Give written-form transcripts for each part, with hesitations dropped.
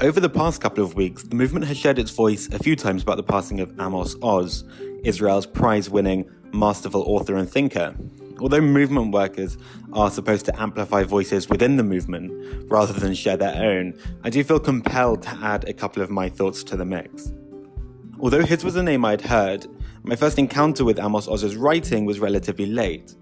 Over the past couple of weeks, the movement has shared its voice a few times about the passing of Amos Oz, Israel's prize-winning, masterful author and thinker. Although movement workers are supposed to amplify voices within the movement rather than share their own, I do feel compelled to add a couple of my thoughts to the mix. Although his was a name I'd heard, my first encounter with Amos Oz's writing was relatively late.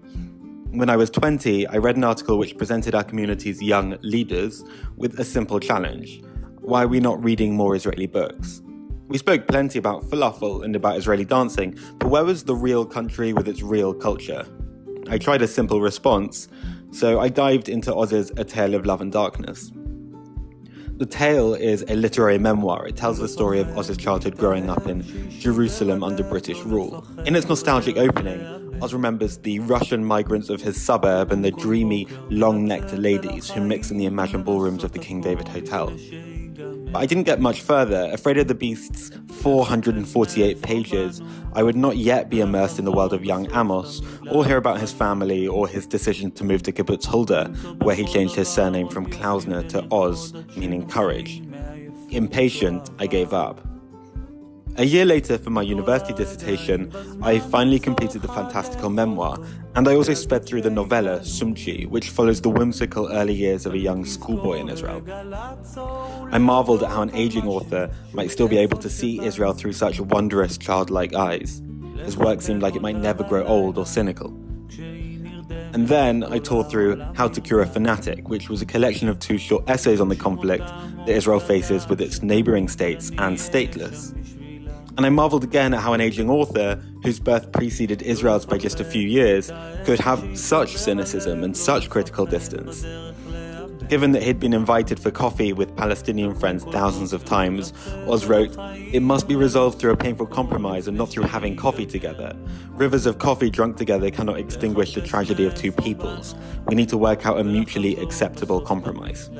When I was 20, I read an article which presented our community's young leaders with a simple challenge. Why are we not reading more Israeli books? We spoke plenty about falafel and about Israeli dancing, but where was the real country with its real culture? I tried a simple response, so I dived into Oz's A Tale of Love and Darkness. The tale is a literary memoir. It tells the story of Oz's childhood growing up in Jerusalem under British rule. In its nostalgic opening, Oz remembers the Russian migrants of his suburb and the dreamy, long-necked ladies who mix in the imagined ballrooms of the King David Hotel. But I didn't get much further. Afraid of the Beast's 448 pages, I would not yet be immersed in the world of young Amos, or hear about his family or his decision to move to Kibbutz Hulda, where he changed his surname from Klausner to Oz, meaning courage. Impatient, I gave up. A year later, for my university dissertation, I finally completed the fantastical memoir, and I also sped through the novella, Sumchi, which follows the whimsical early years of a young schoolboy in Israel. I marveled at how an aging author might still be able to see Israel through such wondrous, childlike eyes. His work seemed like it might never grow old or cynical. And then I tore through How to Cure a Fanatic, which was a collection of 2 short essays on the conflict that Israel faces with its neighboring states and stateless. And I marveled again at how an aging author, whose birth preceded Israel's by just a few years, could have such cynicism and such critical distance. Given that he'd been invited for coffee with Palestinian friends thousands of times, Oz wrote, "It must be resolved through a painful compromise and not through having coffee together. Rivers of coffee drunk together cannot extinguish the tragedy of 2 peoples. We need to work out a mutually acceptable compromise."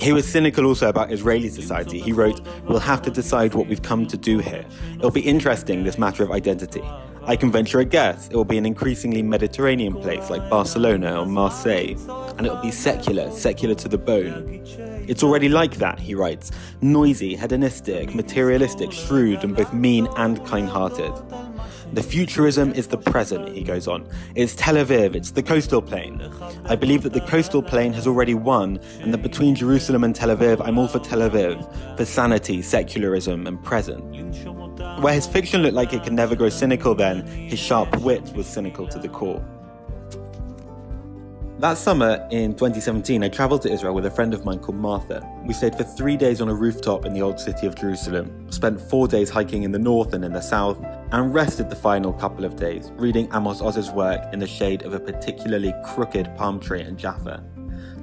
He was cynical also about Israeli society. He wrote, "We'll have to decide what we've come to do here. It'll be interesting, this matter of identity. I can venture a guess. It will be an increasingly Mediterranean place like Barcelona or Marseille. And it'll be secular to the bone. It's already like that," he writes. "Noisy, hedonistic, materialistic, shrewd, and both mean and kind-hearted. The futurism is the present," he goes on. "It's Tel Aviv, it's the coastal plain. I believe that the coastal plain has already won, and that between Jerusalem and Tel Aviv, I'm all for Tel Aviv, for sanity, secularism, and present." Where his fiction looked like it could never grow cynical then, his sharp wit was cynical to the core. That summer, in 2017, I travelled to Israel with a friend of mine called Martha. We stayed for 3 days on a rooftop in the old city of Jerusalem, spent 4 days hiking in the north and in the south, and rested the final couple of days, reading Amos Oz's work in the shade of a particularly crooked palm tree in Jaffa.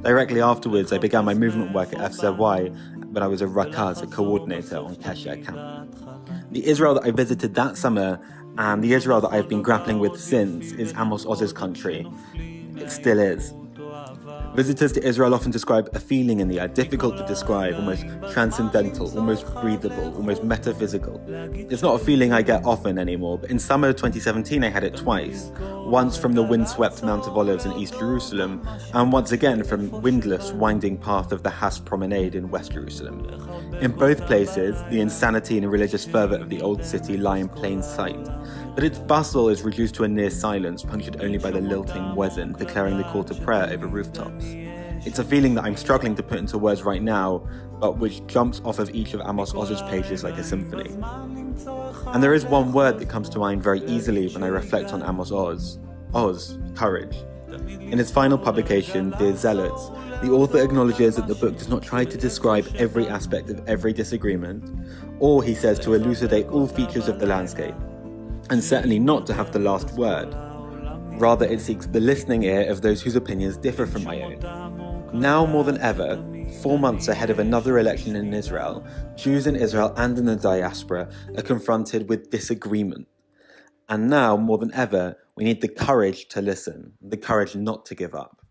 Directly afterwards, I began my movement work at FZY when I was a rakaz, a coordinator on Kesher camp. The Israel that I visited that summer, and the Israel that I've been grappling with since, is Amos Oz's country. It still is. Visitors to Israel often describe a feeling in the air, difficult to describe, almost transcendental, almost breathable, almost metaphysical. It's not a feeling I get often anymore, but in summer 2017 I had it twice. Once from the windswept Mount of Olives in East Jerusalem, and once again from windless, winding path of the Has Promenade in West Jerusalem. In both places, the insanity and religious fervour of the old city lie in plain sight, but its bustle is reduced to a near silence, punctured only by the lilting muezzin declaring the call to prayer over rooftops. It's a feeling that I'm struggling to put into words right now, but which jumps off of each of Amos Oz's pages like a symphony. And there is one word that comes to mind very easily when I reflect on Amos Oz. Oz, courage. In his final publication, Dear Zealots, the author acknowledges that the book does not try to describe every aspect of every disagreement, or, he says, to elucidate all features of the landscape, and certainly not to have the last word. Rather, it seeks the listening ear of those whose opinions differ from my own. Now more than ever, 4 months ahead of another election in Israel, Jews in Israel and in the diaspora are confronted with disagreement. And now, more than ever, we need the courage to listen, the courage not to give up.